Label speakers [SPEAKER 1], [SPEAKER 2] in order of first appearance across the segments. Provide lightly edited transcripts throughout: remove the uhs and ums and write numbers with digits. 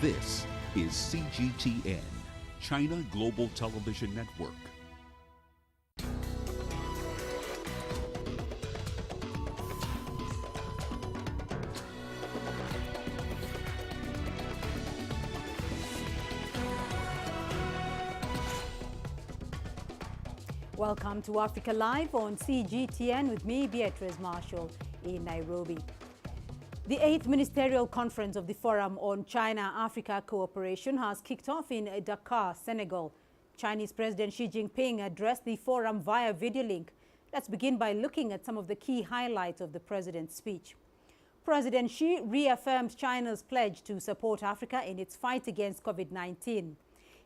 [SPEAKER 1] This is CGTN, China Global Television Network.
[SPEAKER 2] Welcome to Africa Live on CGTN with me, Beatrice Marshall, in Nairobi. The 8th Ministerial Conference of the Forum on China-Africa Cooperation has kicked off in Dakar, Senegal. Chinese President Xi Jinping addressed the forum via video link. Let's begin by looking at some of the key highlights of the president's speech. President Xi reaffirmed China's pledge to support Africa in its fight against COVID-19.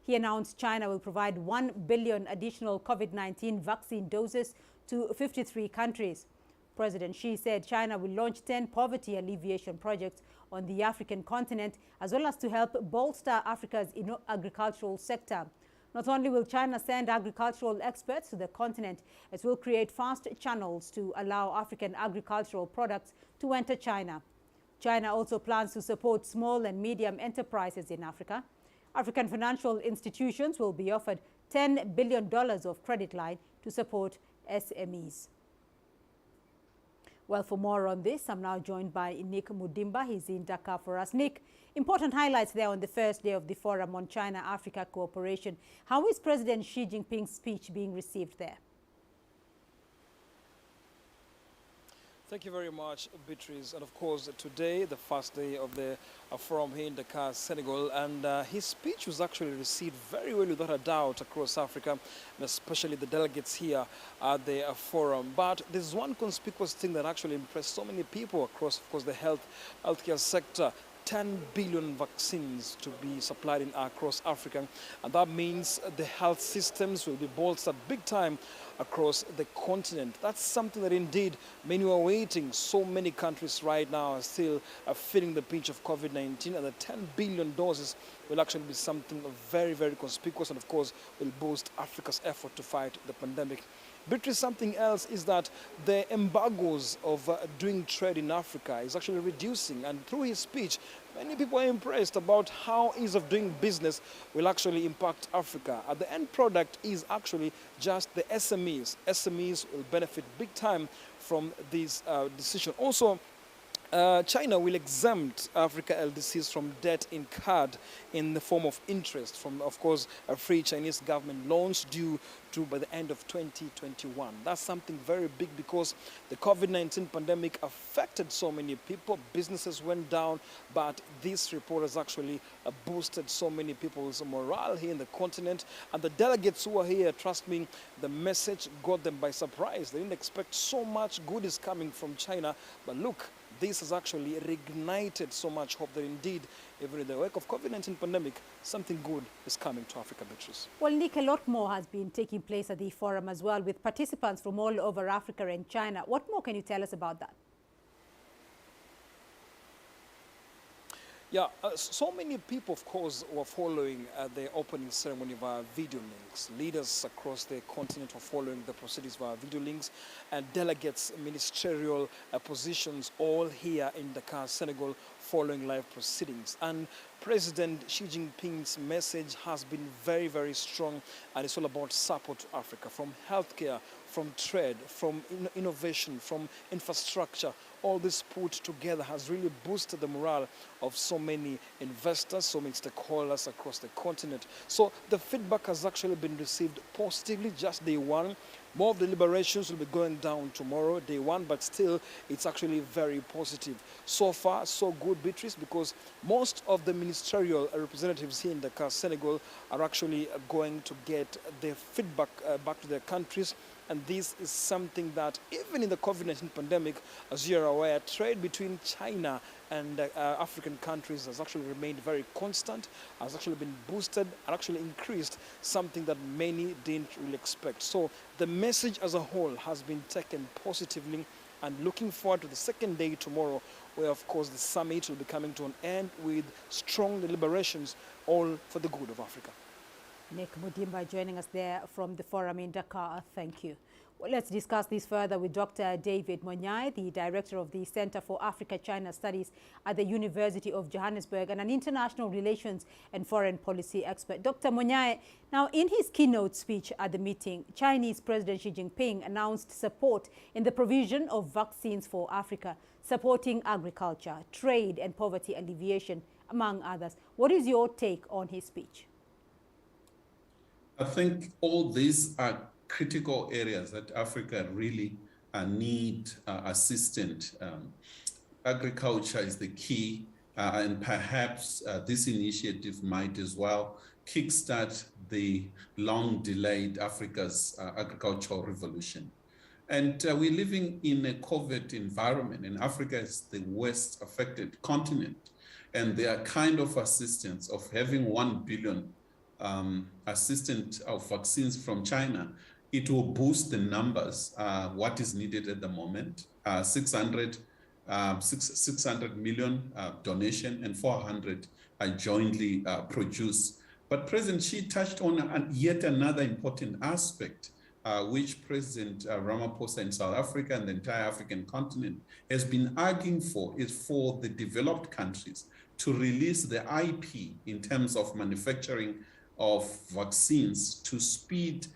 [SPEAKER 2] He announced China will provide 1 billion additional COVID-19 vaccine doses to 53 countries. President Xi said China will launch 10 poverty alleviation projects on the African continent, as well as to help bolster Africa's agricultural sector. Not only will China send agricultural experts to the continent, it will create fast channels to allow African agricultural products to enter China. China also plans to support small and medium enterprises in Africa. African financial institutions will be offered $10 billion of credit line to support SMEs. Well, for more on this, I'm now joined by Nick Mudimba. He's in Dakar for us. Nick, important highlights there on the first day of the Forum on China-Africa Cooperation. How is President Xi Jinping's speech being received there?
[SPEAKER 3] Thank you very much, Beatrice. And of course, today, the first day of the forum here in Dakar, Senegal, and his speech was actually received very well, without a doubt, across Africa, and especially the delegates here at the forum. But there's one conspicuous thing that actually impressed so many people across, of course, the healthcare sector. 10 billion vaccines to be supplied across Africa, and that means the health systems will be bolstered big time across the continent. That's something that indeed many are waiting. So many countries right now are still feeling the pinch of COVID-19, and the 10 billion doses will actually be something very, very conspicuous, and of course will boost Africa's effort to fight the pandemic. Beatrice, something else is that the embargoes of doing trade in Africa is actually reducing, and through his speech, many people are impressed about how ease of doing business will actually impact Africa. And the end product is actually just the SMEs. SMEs will benefit big time from this decision. Also, China will exempt Africa LDCs from debt incurred in the form of interest from, of course, a free Chinese government loans due to by the end of 2021. That's something very big because the COVID-19 pandemic affected so many people. Businesses went down, but this report has actually boosted so many people's morale here in the continent. And the delegates who are here, trust me, the message got them by surprise. They didn't expect so much good is coming from China, but look, this has actually reignited so much hope that indeed, even in the wake of COVID-19 pandemic, something good is coming to Africa, Beatrice.
[SPEAKER 2] Well, Nick, a lot more has been taking place at the forum as well, with participants from all over Africa and China. What more can you tell us about that?
[SPEAKER 3] Yeah, so many people, of course, were following the opening ceremony via video links. Leaders across the continent were following the proceedings via video links, and delegates, ministerial positions, all here in Dakar, Senegal, following live proceedings. And President Xi Jinping's message has been very, very strong, and it's all about support to Africa, from healthcare, from trade, from innovation, from infrastructure. All this put together has really boosted the morale of so many investors, so many stakeholders across the continent. So the feedback has actually been received positively, just day one. More of the deliberations will be going down tomorrow, day one, but still it's actually very positive. So far, so good, Beatrice, because most of the ministerial representatives here in Dakar, Senegal, are actually going to get their feedback back to their countries. And this is something that even in the COVID-19 pandemic, as you're aware, trade between China and African countries has actually remained very constant, has actually been boosted and actually increased, something that many didn't really expect. So the message as a whole has been taken positively, and looking forward to the second day tomorrow, where of course the summit will be coming to an end with strong deliberations, all for the good of Africa.
[SPEAKER 2] Nick Mudimba joining us there from the forum in Dakar. Thank you. Well, let's discuss this further with Dr. David Monyai, the director of the Center for Africa-China Studies at the University of Johannesburg and an international relations and foreign policy expert. Dr. Monyai, now in his keynote speech at the meeting, Chinese President Xi Jinping announced support in the provision of vaccines for Africa, supporting agriculture, trade and poverty alleviation, among others. What is your take on his speech?
[SPEAKER 4] I think all these are critical areas that Africa really need assistance. Agriculture is the key, and perhaps this initiative might as well kickstart the long-delayed Africa's agricultural revolution. And we're living in a COVID environment, and Africa is the worst affected continent. And there are kind of assistance of having 1 billion assistance of vaccines from China. It will boost the numbers, what is needed at the moment, 600 million donation and 400 jointly produced. But President Xi touched on yet another important aspect, which President Ramaphosa in South Africa and the entire African continent has been arguing for, is for the developed countries to release the IP in terms of manufacturing of vaccines to speed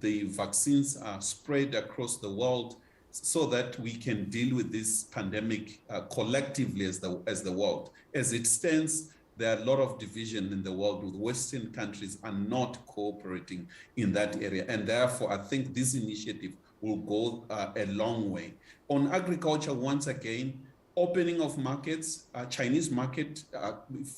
[SPEAKER 4] the vaccines spread across the world so that we can deal with this pandemic collectively as the world. As it stands, there are a lot of division in the world with Western countries are not cooperating in that area. And therefore, I think this initiative will go a long way. On agriculture, once again, opening of markets, Chinese market,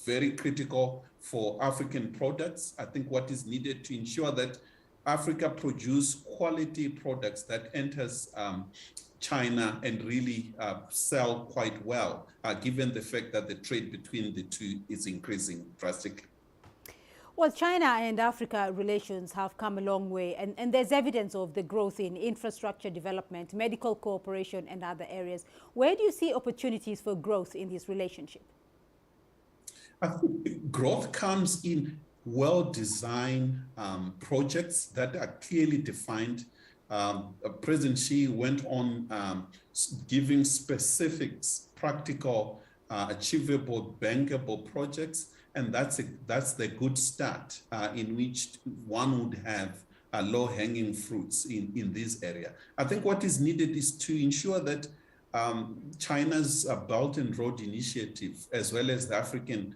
[SPEAKER 4] very critical for African products. I think what is needed to ensure that Africa produce quality products that enters China and really sell quite well, given the fact that the trade between the two is increasing drastically.
[SPEAKER 2] Well, China and Africa relations have come a long way, and there's evidence of the growth in infrastructure development, medical cooperation, and other areas. Where do you see opportunities for growth in this relationship?
[SPEAKER 4] I think growth comes in well-designed projects that are clearly defined. President Xi went on giving specifics, practical, achievable, bankable projects, and that's the good start in which one would have low-hanging fruits in this area. I think what is needed is to ensure that China's Belt and Road Initiative, as well as the African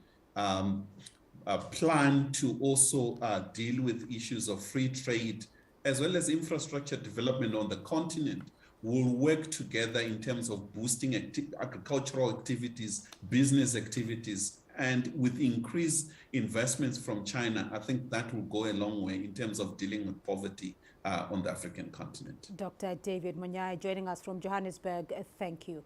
[SPEAKER 4] plan to also deal with issues of free trade, as well as infrastructure development on the continent, will work together in terms of boosting agricultural activities, business activities, and with increased investments from China, I think that will go a long way in terms of dealing with poverty on the African continent.
[SPEAKER 2] Dr. David Monyai joining us from Johannesburg, thank you.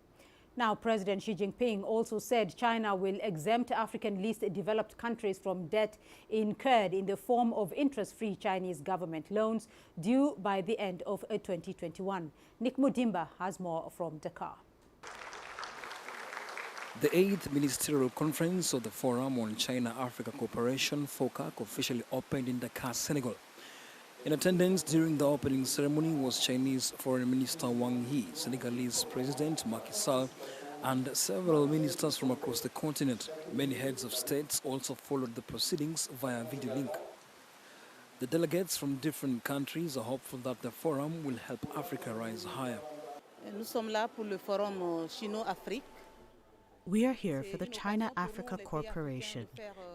[SPEAKER 2] Now, President Xi Jinping also said China will exempt African least developed countries from debt incurred in the form of interest-free Chinese government loans due by the end of 2021. Nick Mudimba has more from Dakar.
[SPEAKER 3] The 8th Ministerial Conference of the Forum on China-Africa Cooperation, FOCAC, officially opened in Dakar, Senegal. In attendance during the opening ceremony was Chinese Foreign Minister Wang Yi, Senegalese President Macky Sall, and several ministers from across the continent. Many heads of states also followed the proceedings via video link. The delegates from different countries are hopeful that the forum will help Africa rise higher.
[SPEAKER 5] Nous sommes là pour le forum Chino-Afrique.
[SPEAKER 6] We are here for the China-Africa Cooperation,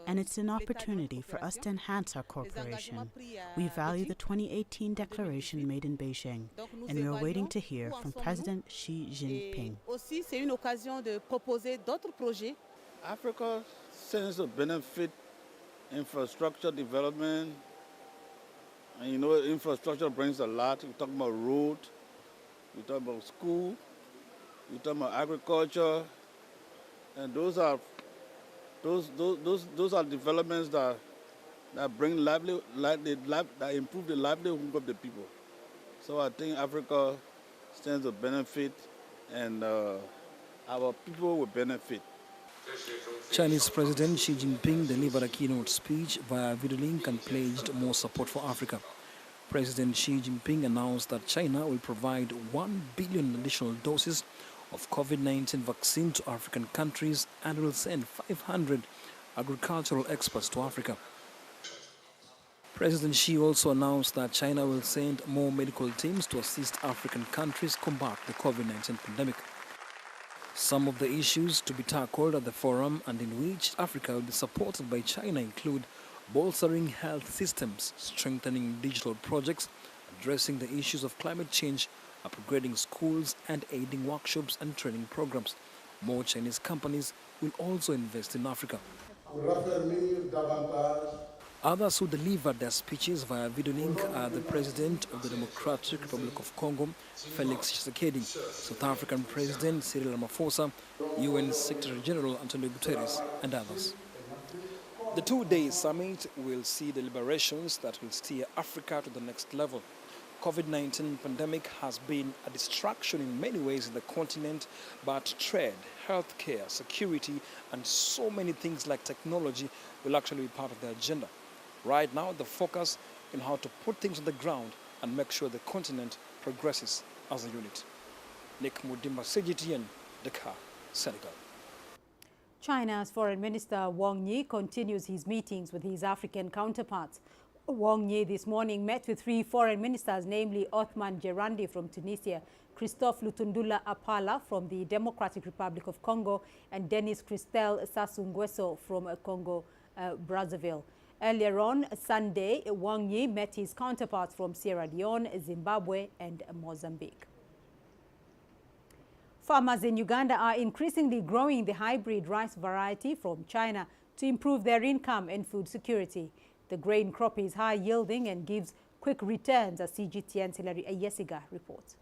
[SPEAKER 6] and it's an opportunity for us to enhance our cooperation. We value the 2018 declaration made in Beijing, and we are waiting to hear from President Xi Jinping.
[SPEAKER 5] Aussi, c'est une occasion de proposer d'autres projets.
[SPEAKER 7] Africa stands to benefit infrastructure development. And you know, infrastructure brings a lot. We talk about road, we talk about school, we talk about agriculture. And those are developments that bring that improve the livelihood of the people. So I think Africa stands to benefit, and our people will benefit.
[SPEAKER 3] Chinese President Xi Jinping delivered a keynote speech via video link and pledged more support for Africa. President Xi Jinping announced that China will provide 1 billion additional doses of COVID-19 vaccine to African countries and will send 500 agricultural experts to Africa. President Xi also announced that China will send more medical teams to assist African countries combat the COVID-19 pandemic. Some of the issues to be tackled at the forum and in which Africa will be supported by China include bolstering health systems, strengthening digital projects, addressing the issues of climate change, upgrading schools and aiding workshops and training programs. More Chinese companies will also invest in Africa. Others who delivered their speeches via video link are the President of the Democratic Republic of Congo, Felix Tshisekedi, South African President Cyril Ramaphosa, UN Secretary General Antonio Guterres, and others. The two-day summit will see deliberations that will steer Africa to the next level. COVID-19 pandemic has been a distraction in many ways in the continent, but trade, healthcare, security, and so many things like technology will actually be part of the agenda. Right now, the focus on how to put things on the ground and make sure the continent progresses as a unit. Nick Mudimba, CGTN, Dakar, Senegal.
[SPEAKER 2] China's Foreign Minister Wang Yi continues his meetings with his African counterparts. Wang Yi this morning met with three foreign ministers, namely Othman Jerandi from Tunisia, Christophe Lutundula Apala from the Democratic Republic of Congo, and Denis Christel Sassou Nguesso from Congo, Brazzaville. Earlier on Sunday, Wang Yi met his counterparts from Sierra Leone, Zimbabwe, and Mozambique. Farmers in Uganda are increasingly growing the hybrid rice variety from China to improve their income and food security. The grain crop is high yielding and gives quick returns, as CGTN's Hilary Ayesiga reports.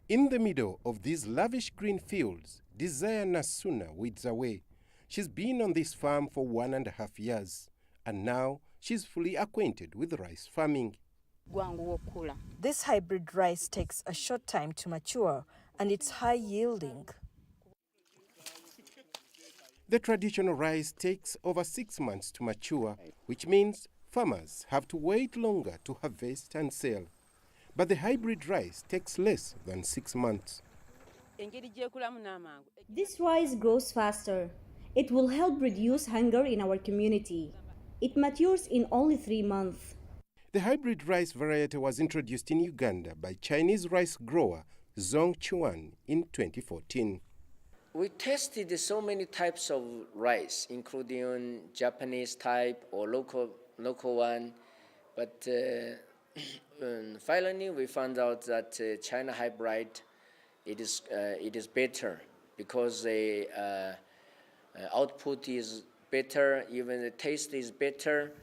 [SPEAKER 8] In the middle of these lavish green fields, Desire Nasuna weeds away. She's been on this farm for 1.5 years, and now she's fully acquainted with rice farming.
[SPEAKER 9] This hybrid rice takes a short time to mature, and it's high yielding.
[SPEAKER 8] The traditional rice takes over 6 months to mature, which means farmers have to wait longer to harvest and sell. But the hybrid rice takes less than 6 months.
[SPEAKER 10] This rice grows faster. It will help reduce hunger in our community. It matures in only 3 months.
[SPEAKER 8] The hybrid rice variety was introduced in Uganda by Chinese rice grower Zhong Chuan in 2014.
[SPEAKER 11] We tested so many types of rice, including Japanese type or local one, but finally we found out that China hybrid it is better because the output is better, even the taste is better.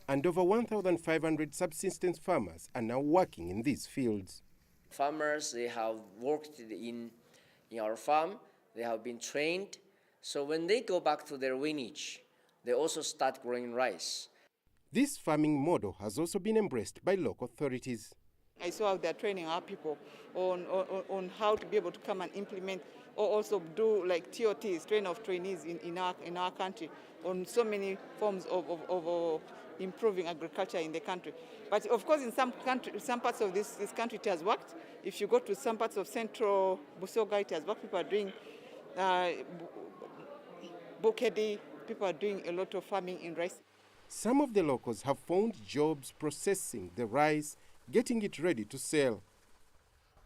[SPEAKER 8] And over 1,500 subsistence farmers are now working in these fields.
[SPEAKER 11] Farmers, they have worked in our farm, they have been trained, so when they go back to their lineage, they also start growing rice.
[SPEAKER 8] This farming model has also been embraced by local authorities.
[SPEAKER 12] I saw how they're training our people on how to be able to come and implement or also do like TOTs, train of trainees in our country on so many forms of improving agriculture in the country. But of course in some parts of this country it has worked. If you go to some parts of central Busoga, it has worked. People are doing Bukedi, people are doing a lot of farming in rice.
[SPEAKER 8] Some of the locals have found jobs processing the rice, getting it ready to sell.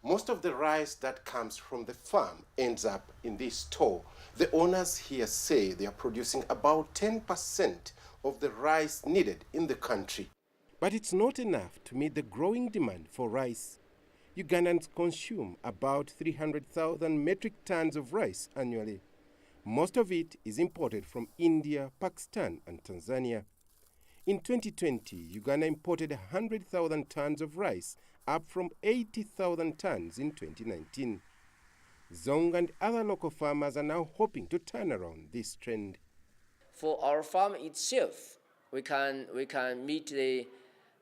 [SPEAKER 8] Most of the rice that comes from the farm ends up in this store. The owners here say they are producing about 10% of the rice needed in the country. But it's not enough to meet the growing demand for rice. Ugandans consume about 300,000 metric tons of rice annually. Most of it is imported from India, Pakistan, and Tanzania. In 2020, Uganda imported 100,000 tons of rice, up from 80,000 tons in 2019. Zong and other local farmers are now hoping to turn around this trend.
[SPEAKER 11] For our farm itself, we can meet the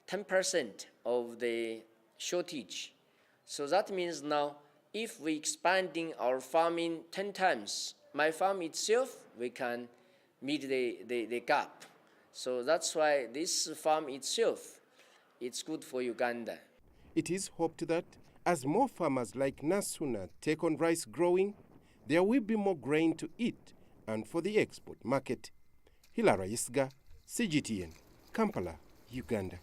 [SPEAKER 11] 10% of the shortage. So that means now, if we expanding our farming 10 times, my farm itself, we can meet the gap. So that's why this farm itself, it's good for Uganda.
[SPEAKER 8] It is hoped that as more farmers like Nasuna take on rice growing, there will be more grain to eat and for the export market. Hilara Isga, CGTN, Kampala, Uganda.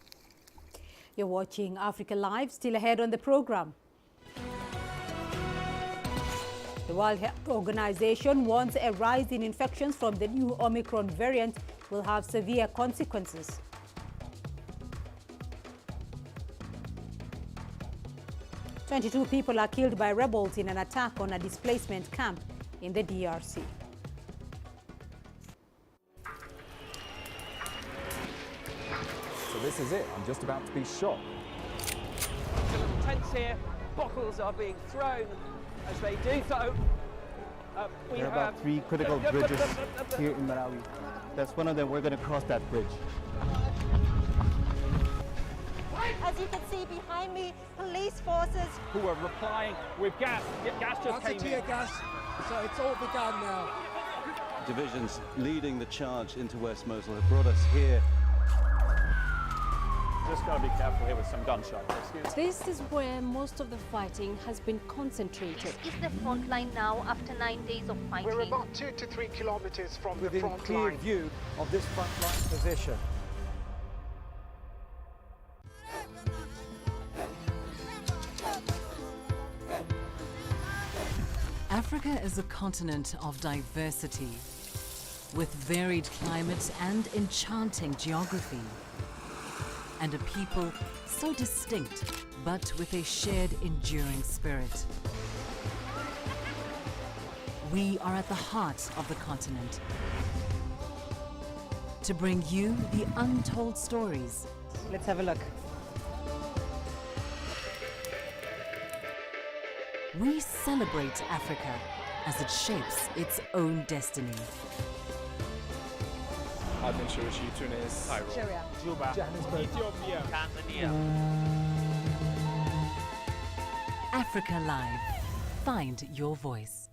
[SPEAKER 2] You're watching Africa Live, still ahead on the program. The World Health Organization warns a rise in infections from the new Omicron variant will have severe consequences. "22 people are killed by rebels in an attack on a displacement camp in the DRC.
[SPEAKER 13] So this is it. I'm just about to be shot.
[SPEAKER 14] It's a little tense here. Bottles are being thrown as they do so.
[SPEAKER 15] There are about 3 critical bridges here in Malawi. That's one of them. We're going to cross that bridge.
[SPEAKER 16] As you can see behind me, police forces
[SPEAKER 14] who are replying with gas. Gas just came in.
[SPEAKER 17] Gas. So it's all begun now.
[SPEAKER 18] Divisions leading the charge into West Mosul have brought us here.
[SPEAKER 14] Just got to be careful here with some gunshots.
[SPEAKER 19] This is where most of the fighting has been concentrated.
[SPEAKER 20] This is the front line now after 9 days of fighting.
[SPEAKER 17] We're about 2 to 3 kilometers from
[SPEAKER 13] within
[SPEAKER 17] the front
[SPEAKER 13] clear
[SPEAKER 17] line.
[SPEAKER 13] view of this front line position.
[SPEAKER 21] Africa is a continent of diversity, with varied climates and enchanting geography, and a people so distinct, but with a shared enduring spirit. We are at the heart of the continent to bring you the untold stories.
[SPEAKER 22] Let's have a look.
[SPEAKER 21] We celebrate Africa as it shapes its own destiny.
[SPEAKER 23] Tunis, Cairo,
[SPEAKER 22] Juba,
[SPEAKER 23] Johannesburg, Ethiopia,
[SPEAKER 21] Tanzania. Africa Live. Find your voice.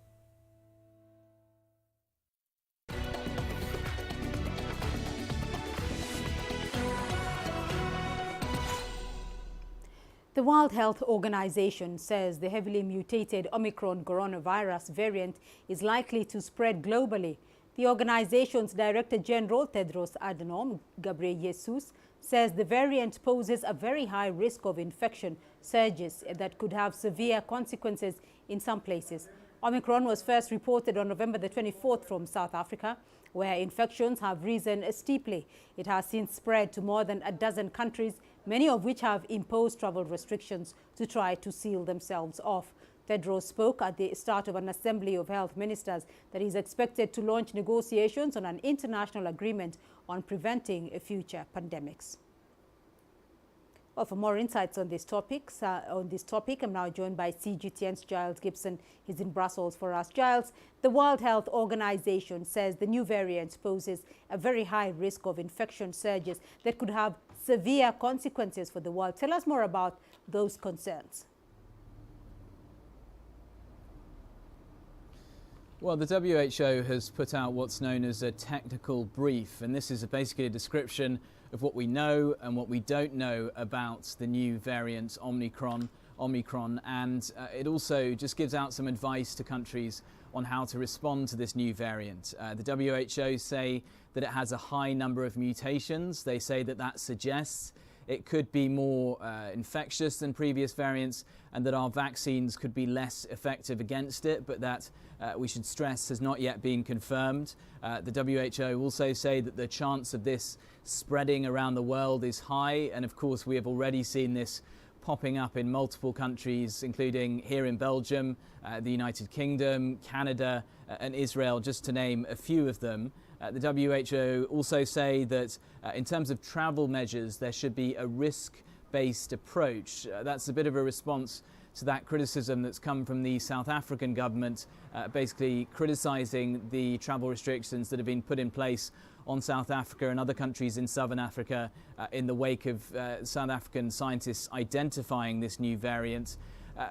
[SPEAKER 2] The World Health Organization says the heavily mutated Omicron coronavirus variant is likely to spread globally. The organization's Director General, Tedros Adhanom Ghebreyesus, says the variant poses a very high risk of infection surges that could have severe consequences in some places. Omicron was first reported on November the 24th from South Africa, where infections have risen steeply. It has since spread to more than a dozen countries, many of which have imposed travel restrictions to try to seal themselves off. Tedros spoke at the start of an assembly of health ministers that is expected to launch negotiations on an international agreement on preventing future pandemics. Well, for more insights on this topic, I'm now joined by CGTN's Giles Gibson. He's in Brussels for us. Giles, the World Health Organization says the new variant poses a very high risk of infection surges that could have severe consequences for the world. Tell us more about those concerns.
[SPEAKER 24] Well, the WHO has put out what's known as a technical brief, and this is basically a description of what we know and what we don't know about the new variant Omicron, and it also just gives out some advice to countries on how to respond to this new variant. The WHO say that it has a high number of mutations. They say that that suggests it could be more infectious than previous variants, and that our vaccines could be less effective against it, but that we should stress has not yet been confirmed. The WHO also say that the chance of this spreading around the world is high, and of course we have already seen this popping up in multiple countries, including here in Belgium, the United Kingdom, Canada, and Israel, just to name a few of them. The WHO also say that in terms of travel measures, there should be a risk-based approach. That's a bit of a response to that criticism that's come from the South African government, basically criticising the travel restrictions that have been put in place on South Africa and other countries in southern Africa in the wake of South African scientists identifying this new variant.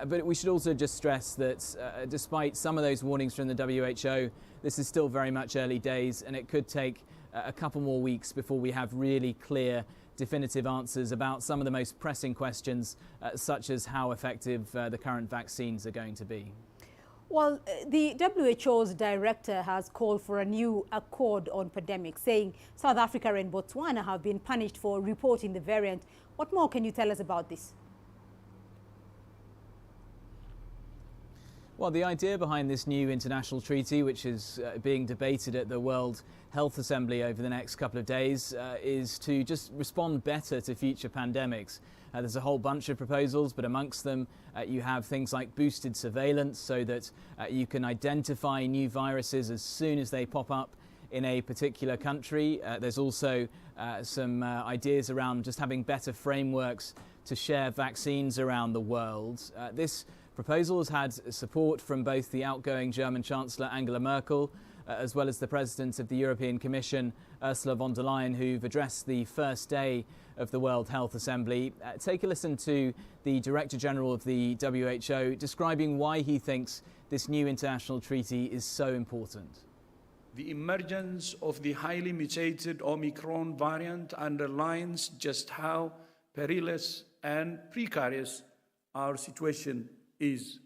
[SPEAKER 24] But we should also just stress that despite some of those warnings from the WHO, this is still very much early days, and it could take a couple more weeks before we have really clear definitive answers about some of the most pressing questions, such as how effective the current vaccines are going to be.
[SPEAKER 2] Well, the WHO's director has called for a new accord on pandemics, saying South Africa and Botswana have been punished for reporting the variant. What more can you tell us about this?
[SPEAKER 24] Well, the idea behind this new international treaty, which is being debated at the World Health Assembly over the next couple of days, is to just respond better to future pandemics. There's a whole bunch of proposals, but amongst them you have things like boosted surveillance so that you can identify new viruses as soon as they pop up in a particular country. There's also some ideas around just having better frameworks to share vaccines around the world. This proposal has had support from both the outgoing German Chancellor Angela Merkel as well as the President of the European Commission, Ursula von der Leyen, who've addressed the first day of the World Health Assembly. Take a listen to the Director General of the WHO describing why he thinks this new international treaty is so important.
[SPEAKER 1] The emergence of the highly mutated Omicron variant underlines just how perilous and precarious our situation is.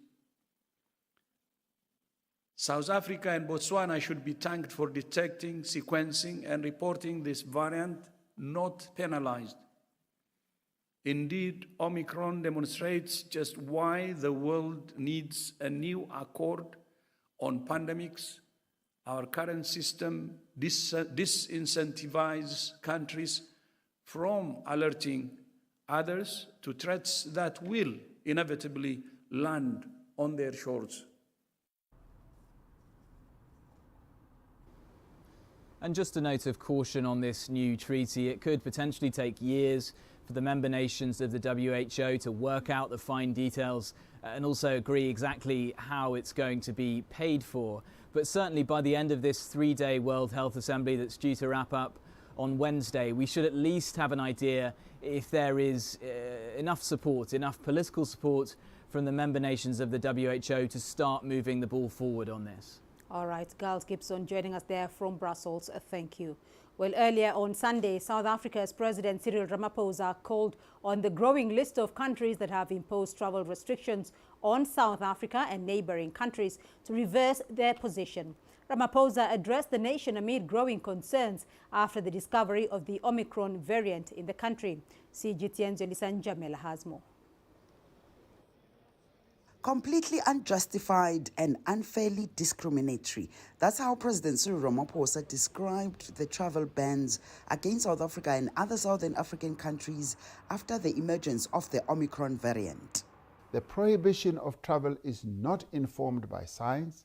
[SPEAKER 1] South Africa and Botswana should be thanked for detecting, sequencing, and reporting this variant, not penalized. Indeed, Omicron demonstrates just why the world needs a new accord on pandemics. Our current system disincentivizes countries from alerting others to threats that will inevitably land on their shores.
[SPEAKER 24] And just a note of caution on this new treaty, it could potentially take years for the member nations of the WHO to work out the fine details and also agree exactly how it's going to be paid for. But certainly by the end of this three-day World Health Assembly that's due to wrap up on Wednesday, we should at least have an idea if there is enough support, enough political support from the member nations of the WHO to start moving the ball forward on this.
[SPEAKER 2] All right, Giles Gibson joining us there from Brussels. Thank you. Well, earlier on Sunday, South Africa's President Cyril Ramaphosa called on the growing list of countries that have imposed travel restrictions on South Africa and neighboring countries to reverse their position. Ramaphosa addressed the nation amid growing concerns after the discovery of the Omicron variant in the country. CGTN's Elisan Jamela has more.
[SPEAKER 4] Completely unjustified and unfairly discriminatory. That's how President Cyril Ramaphosa described the travel bans against South Africa and other Southern African countries after the emergence of the Omicron variant.
[SPEAKER 6] The prohibition of travel is not informed by science,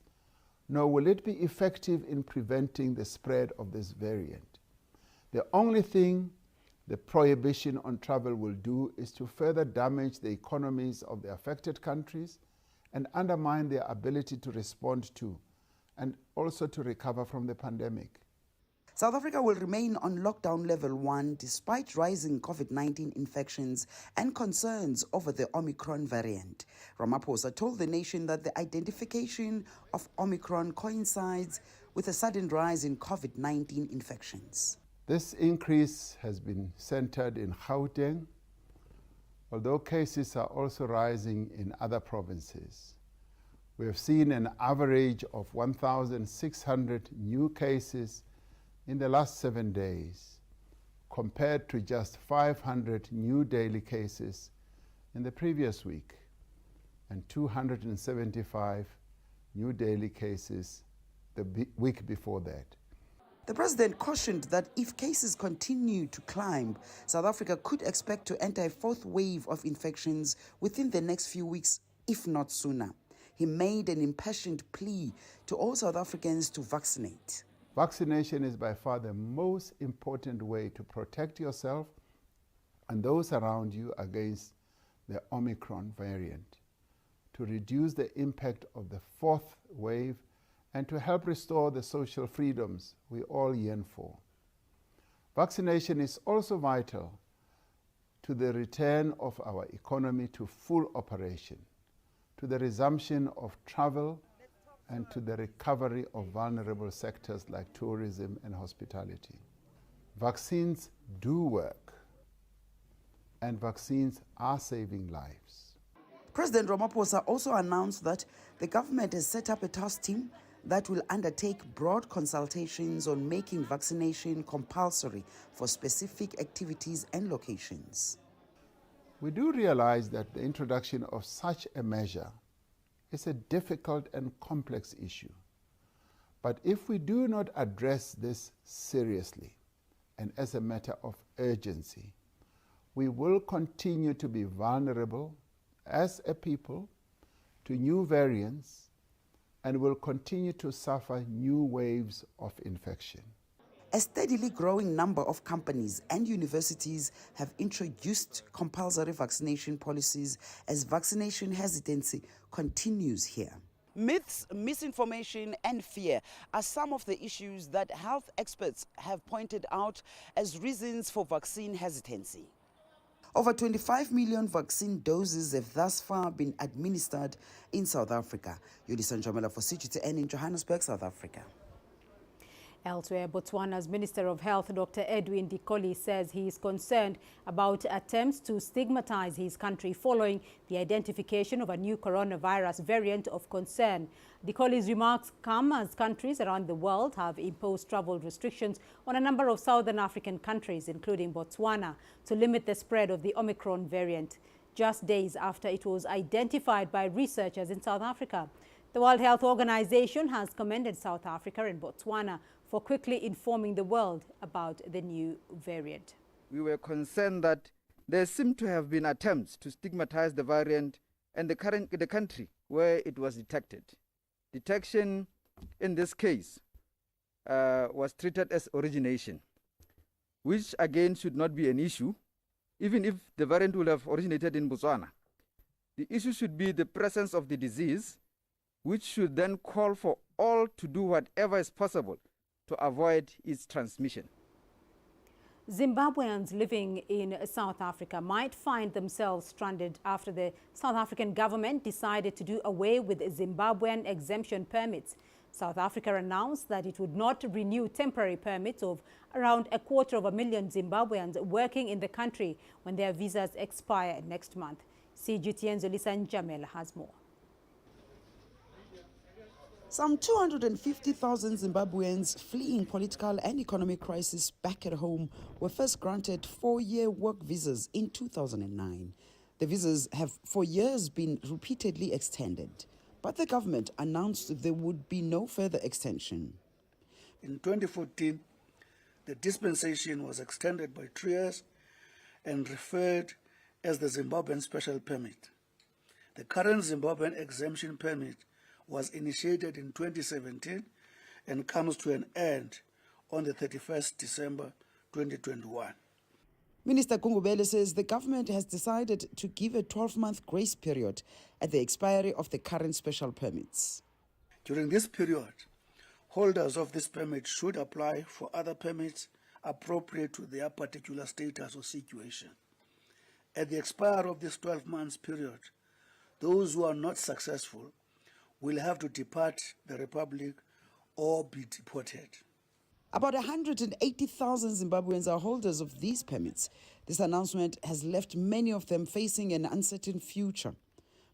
[SPEAKER 6] nor will it be effective in preventing the spread of this variant. The only thing the prohibition on travel will do is to further damage the economies of the affected countries and undermine their ability to respond to and also to recover from the pandemic.
[SPEAKER 4] South Africa will remain on lockdown level 1 despite rising COVID-19 infections and concerns over the Omicron variant. Ramaphosa told the nation that the identification of Omicron coincides with a sudden rise in COVID-19 infections.
[SPEAKER 6] This increase has been centered in Gauteng, although cases are also rising in other provinces. We have seen an average of 1,600 new cases in the last 7 days, compared to just 500 new daily cases in the previous week, and 275 new daily cases the week before that.
[SPEAKER 4] The president cautioned that if cases continue to climb, South Africa could expect to enter a fourth wave of infections within the next few weeks, if not sooner. He made an impassioned plea to all South Africans to vaccinate.
[SPEAKER 6] Vaccination is by far the most important way to protect yourself and those around you against the Omicron variant, to reduce the impact of the fourth wave, and to help restore the social freedoms we all yearn for. Vaccination is also vital to the return of our economy to full operation, to the resumption of travel, and to the recovery of vulnerable sectors like tourism and hospitality. Vaccines do work, and vaccines are saving lives.
[SPEAKER 4] President Ramaphosa also announced that the government has set up a task team that will undertake broad consultations on making vaccination compulsory for specific activities and locations.
[SPEAKER 6] We do realize that the introduction of such a measure is a difficult and complex issue. But if we do not address this seriously and as a matter of urgency, we will continue to be vulnerable as a people to new variants and will continue to suffer new waves of infection.
[SPEAKER 4] A steadily growing number of companies and universities have introduced compulsory vaccination policies as vaccination hesitancy continues here. Myths, misinformation, and fear are some of the issues that health experts have pointed out as reasons for vaccine hesitancy. Over 25 million vaccine doses have thus far been administered in South Africa. Yudison Jamela for CGTN in Johannesburg, South Africa.
[SPEAKER 2] Elsewhere, Botswana's Minister of Health, Dr. Edwin Dikoli, says he is concerned about attempts to stigmatize his country following the identification of a new coronavirus variant of concern. Dikoli's remarks come as countries around the world have imposed travel restrictions on a number of southern African countries, including Botswana, to limit the spread of the Omicron variant, just days after it was identified by researchers in South Africa. The World Health Organization has commended South Africa and Botswana for quickly informing the world about the new variant.
[SPEAKER 3] We were concerned that there seemed to have been attempts to stigmatize the variant and the country where it was detected. Detection in this case was treated as origination, which again should not be an issue, even if the variant will have originated in Botswana. The issue should be the presence of the disease, which should then call for all to do whatever is possible to avoid its transmission.
[SPEAKER 2] Zimbabweans living in South Africa might find themselves stranded after the South African government decided to do away with Zimbabwean exemption permits. South Africa announced that it would not renew temporary permits of around 250,000 Zimbabweans working in the country when their visas expire next month. CGTN's Elisa Njamel has more.
[SPEAKER 4] Some 250,000 Zimbabweans fleeing political and economic crisis back at home were first granted 4-year work visas in 2009. The visas have for years been repeatedly extended, but the government announced there would be no further extension.
[SPEAKER 5] In 2014, the dispensation was extended by 3 years and referred as the Zimbabwean Special Permit. The current Zimbabwean exemption permit was initiated in 2017 and comes to an end on the 31st December 2021.
[SPEAKER 4] Minister Gungubele says the government has decided to give a 12-month grace period at the expiry of the current special permits.
[SPEAKER 5] During this period, holders of this permit should apply for other permits appropriate to their particular status or situation. At the expiry of this 12-month period, those who are not successful will have to depart the Republic or be deported.
[SPEAKER 4] About 180,000 Zimbabweans are holders of these permits. This announcement has left many of them facing an uncertain future.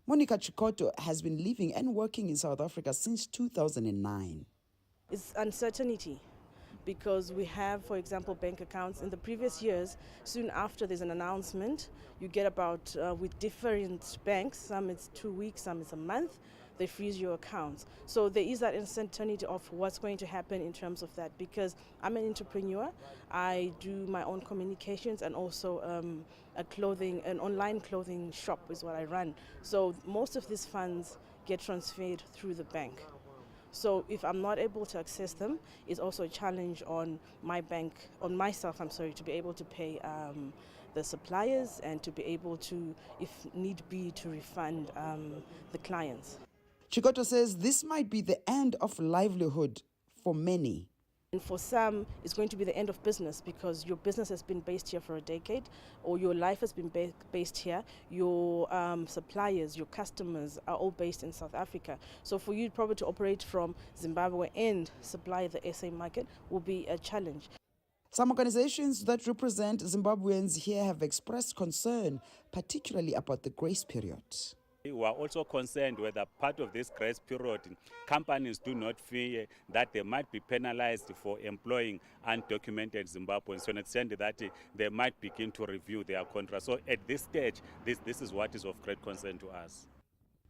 [SPEAKER 4] Monica Chikoto has been living and working in South Africa since 2009.
[SPEAKER 7] It's uncertainty because we have, for example, bank accounts. In the previous years, soon after there's an announcement, you get about, with different banks, some it's 2 weeks, some it's a month, they freeze your accounts. So there is that uncertainty of what's going to happen in terms of that, because I'm an entrepreneur. I do my own communications and also an online clothing shop is what I run. So most of these funds get transferred through the bank. So if I'm not able to access them, it's also a challenge on my bank, on myself, to be able to pay the suppliers and to be able to, if need be, to refund the clients.
[SPEAKER 4] Chikoto says this might be the end of livelihood for many.
[SPEAKER 7] And for some, it's going to be the end of business because your business has been based here for a decade, or your life has been based here. Your suppliers, your customers are all based in South Africa. So for you probably to operate from Zimbabwe and supply the SA market will be a challenge.
[SPEAKER 4] Some organizations that represent Zimbabweans here have expressed concern, particularly about the grace period.
[SPEAKER 9] We are also concerned whether part of this grace period, companies do not fear that they might be penalized for employing undocumented Zimbabweans to an extent that they might begin to review their contracts. So at this stage, this is what is of great concern to us.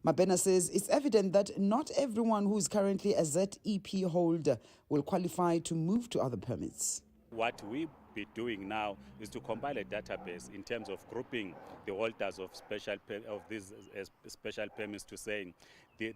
[SPEAKER 4] Mabena says it's evident that not everyone who is currently a ZEP holder will qualify to move to other permits.
[SPEAKER 9] What we be doing now is to compile a database in terms of grouping the holders of these special permits to saying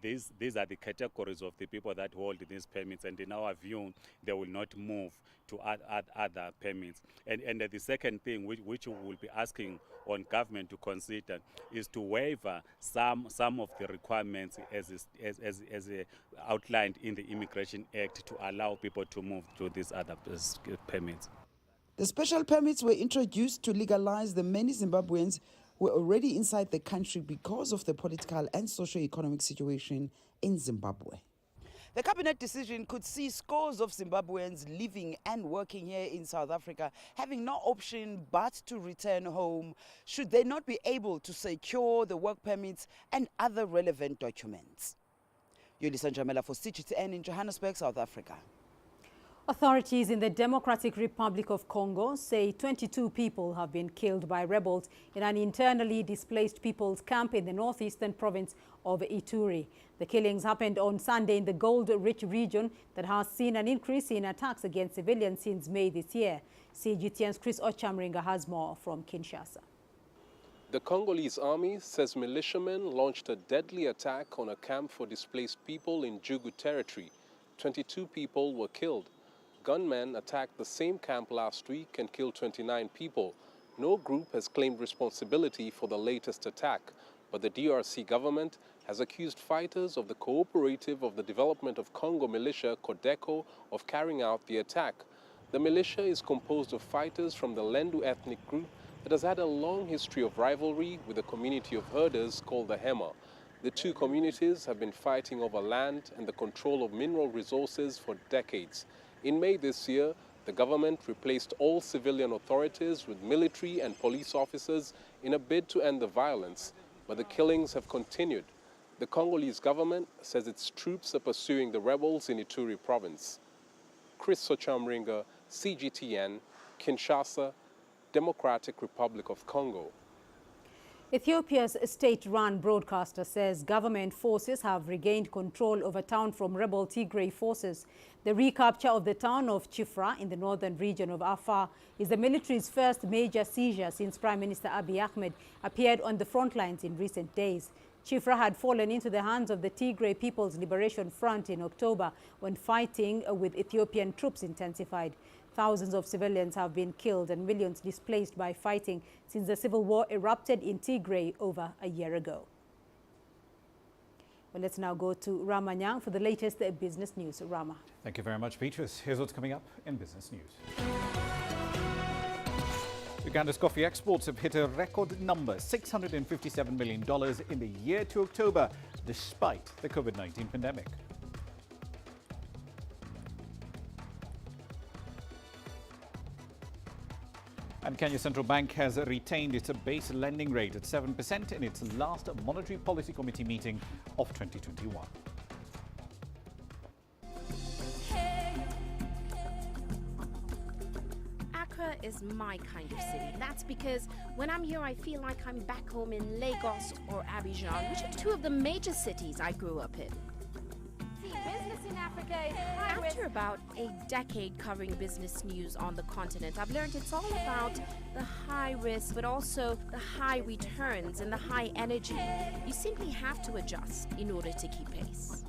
[SPEAKER 9] these are the categories of the people that hold these permits, and in our view they will not move to other permits. And the second thing which we will be asking on government to consider is to waiver some of the requirements as outlined in the Immigration Act to allow people to move to these other permits.
[SPEAKER 4] The special permits were introduced to legalize the many Zimbabweans who were already inside the country because of the political and socio-economic situation in Zimbabwe. The cabinet decision could see scores of Zimbabweans living and working here in South Africa having no option but to return home should they not be able to secure the work permits and other relevant documents. Yolisa Njamela for CGTN in Johannesburg, South Africa.
[SPEAKER 2] Authorities in the Democratic Republic of Congo say 22 people have been killed by rebels in an internally displaced people's camp in the northeastern province of Ituri. The killings happened on Sunday in the gold-rich region that has seen an increase in attacks against civilians since May this year. CGTN's Chris Ochamringa has more from Kinshasa.
[SPEAKER 10] The Congolese army says militiamen launched a deadly attack on a camp for displaced people in Jugu territory. 22 people were killed. Gunmen attacked the same camp last week and killed 29 people. No group has claimed responsibility for the latest attack, but the DRC government has accused fighters of the Cooperative of the Development of Congo militia, CODECO, of carrying out the attack. The militia is composed of fighters from the Lendu ethnic group that has had a long history of rivalry with a community of herders called the Hema. The two communities have been fighting over land and the control of mineral resources for decades. In May this year, the government replaced all civilian authorities with military and police officers in a bid to end the violence, but the killings have continued. The Congolese government says its troops are pursuing the rebels in Ituri province. Chris Ochamringa, CGTN, Kinshasa, Democratic Republic of Congo.
[SPEAKER 2] Ethiopia's state-run broadcaster says government forces have regained control of a town from rebel Tigray forces. The recapture of the town of Chifra in the northern region of Afar is the military's first major seizure since Prime Minister Abiy Ahmed appeared on the front lines in recent days. Chifra had fallen into the hands of the Tigray People's Liberation Front in October when fighting with Ethiopian troops intensified. Thousands of civilians have been killed and millions displaced by fighting since the civil war erupted in Tigray over a year ago. Well, let's now go to Rama Nyang for the latest business news. Rama.
[SPEAKER 12] Thank you very much, Beatrice. Here's what's coming up in business news. Uganda's coffee exports have hit a record number, $657 million in the year to October, despite the COVID-19 pandemic. And Kenya Central Bank has retained its base lending rate at 7% in its last Monetary Policy Committee meeting of 2021.
[SPEAKER 22] Accra is my kind of city. That's because when I'm here, I feel like I'm back home in Lagos or Abidjan, which are two of the major cities I grew up in.
[SPEAKER 25] Business in Africa is high risk.
[SPEAKER 22] After about a decade covering business news on the continent, I've learned it's all about the high risk, but also the high returns and the high energy. You simply have to adjust in order to keep pace.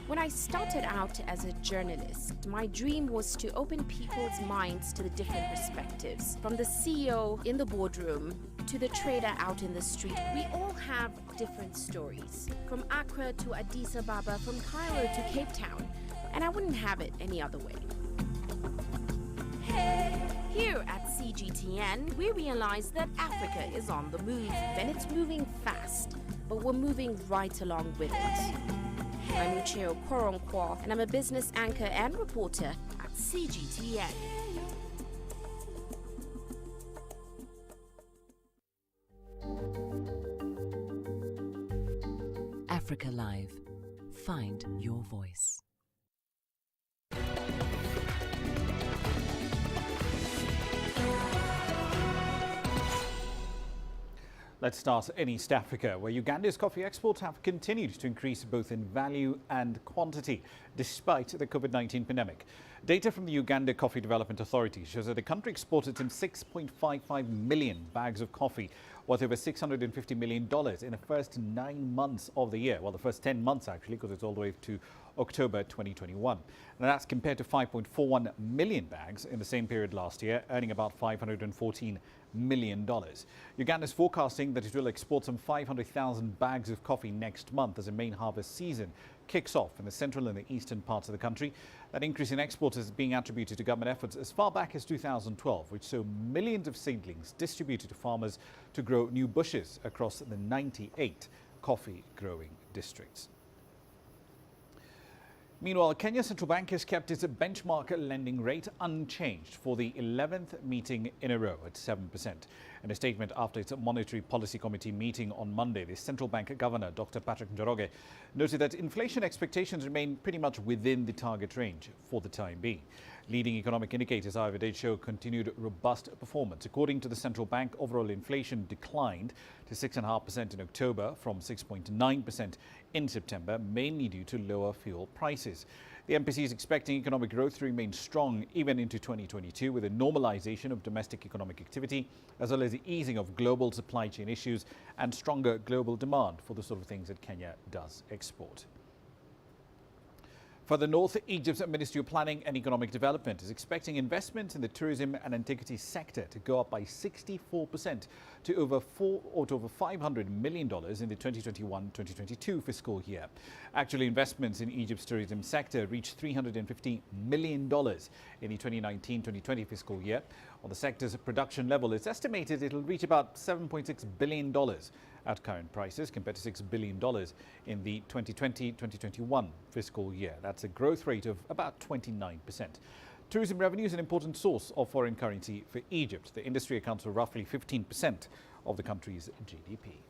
[SPEAKER 22] When I started out as a journalist, my dream was to open people's minds to the different perspectives. From the CEO in the boardroom to the trader out in the street, we all have different stories. From Accra to Addis Ababa, from Cairo to Cape Town, and I wouldn't have it any other way. Here at CGTN, we realize that Africa is on the move, and it's moving fast, but we're moving right along with it. I'm Ucheo Koronkwo, and I'm a business anchor and reporter at CGTN.
[SPEAKER 21] Africa Live. Find your voice.
[SPEAKER 12] Let's start in East Africa, where Uganda's coffee exports have continued to increase both in value and quantity, despite the COVID-19 pandemic. Data from the Uganda Coffee Development Authority shows that the country exported some 6.55 million bags of coffee, worth over $650 million in the first 9 months of the year. Well, the first 10 months, actually, because it's all the way to October 2021. And that's compared to 5.41 million bags in the same period last year, earning about $514 million. Uganda is forecasting that it will export some 500,000 bags of coffee next month as the main harvest season kicks off in the central and the eastern parts of the country. That increase in exports is being attributed to government efforts as far back as 2012, which saw millions of seedlings distributed to farmers to grow new bushes across the 98 coffee growing districts. Meanwhile, Kenya's central bank has kept its benchmark lending rate unchanged for the 11th meeting in a row at 7%. In a statement after its Monetary Policy Committee meeting on Monday, the central bank governor, Dr. Patrick Njoroge, noted that inflation expectations remain pretty much within the target range for the time being. Leading economic indicators, however, did show continued robust performance. According to the central bank, overall inflation declined to 6.5% in October from 6.9% in September, mainly due to lower fuel prices. The MPC is expecting economic growth to remain strong even into 2022, with a normalization of domestic economic activity, as well as the easing of global supply chain issues and stronger global demand for the sort of things that Kenya does export. Further north, Egypt's Ministry of Planning and Economic Development is expecting investment in the tourism and antiquities sector to go up by 64% to over $500 million in the 2021-2022 fiscal year. Actually, investments in Egypt's tourism sector reached $350 million in the 2019-2020 fiscal year. On the sector's production level, it's estimated it'll reach about $7.6 billion at current prices, compared to $6 billion in the 2020-2021 fiscal year. That's a growth rate of about 29%. Tourism revenue is an important source of foreign currency for Egypt. The industry accounts for roughly 15% of the country's GDP.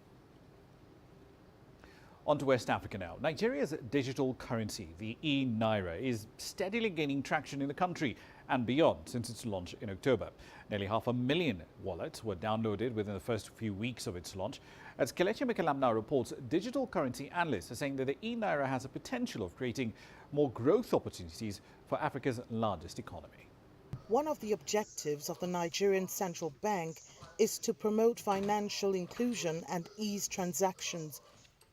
[SPEAKER 12] On to West Africa now. Nigeria's digital currency, the e-Naira, is steadily gaining traction in the country and beyond since its launch in October. Nearly 500,000 wallets were downloaded within the first few weeks of its launch. As Kelechi Mekalam now reports, digital currency analysts are saying that the e-Naira has a potential of creating more growth opportunities for Africa's largest economy.
[SPEAKER 8] One of the objectives of the Nigerian Central Bank is to promote financial inclusion and ease transactions.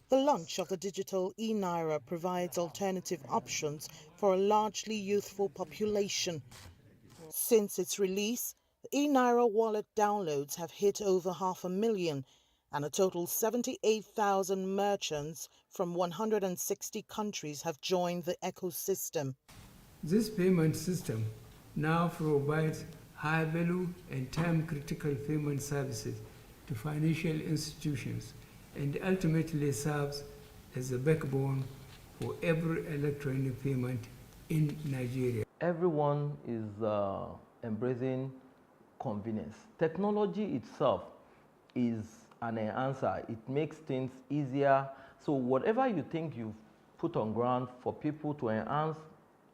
[SPEAKER 8] The launch of the digital e-Naira provides alternative options for a largely youthful population. Since its release, the e-Naira wallet downloads have hit over 500,000, and a total 78,000 merchants from 160 countries have joined the ecosystem.
[SPEAKER 11] This payment system now provides high-value and time-critical payment services to financial institutions and ultimately serves as the backbone for every electronic payment in Nigeria.
[SPEAKER 15] Everyone is embracing convenience. Technology itself is an enhancer. It makes things easier. So whatever you think you've put on ground for people to enhance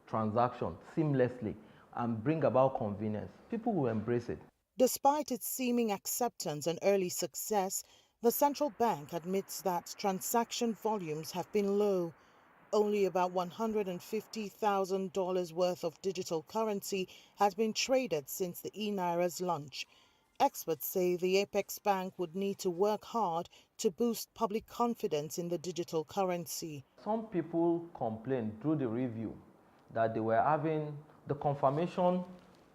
[SPEAKER 15] transactions seamlessly and bring about convenience, people will embrace it.
[SPEAKER 8] Despite its seeming acceptance and early success, the central bank admits that transaction volumes have been low. Only about $150,000 worth of digital currency has been traded since the e-Naira's launch. Experts say the Apex Bank would need to work hard to boost public confidence in the digital currency.
[SPEAKER 15] Some people complained through the review that they were having the confirmation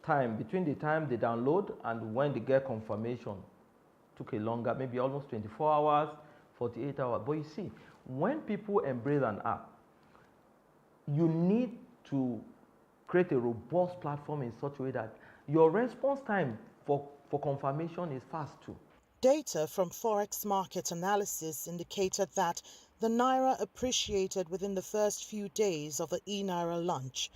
[SPEAKER 15] time between the time they download and when they get confirmation took a longer, maybe almost 24 hours, 48 hours. But you see, when people embrace an app, you need to create a robust platform in such a way that your response time for confirmation is fast too.
[SPEAKER 8] Data from Forex market analysis indicated that the Naira appreciated within the first few days of the e-Naira launch.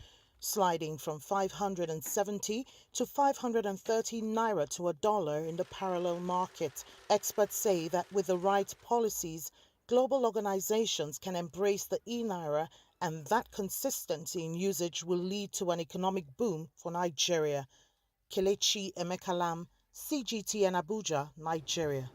[SPEAKER 8] sliding from 570 to 530 naira to $1 in the parallel market. Experts say that with the right policies, global organizations can embrace the e-naira, and that consistency in usage will lead to an economic boom for Nigeria. Kelechi Emekalam, CGTN Abuja, Nigeria.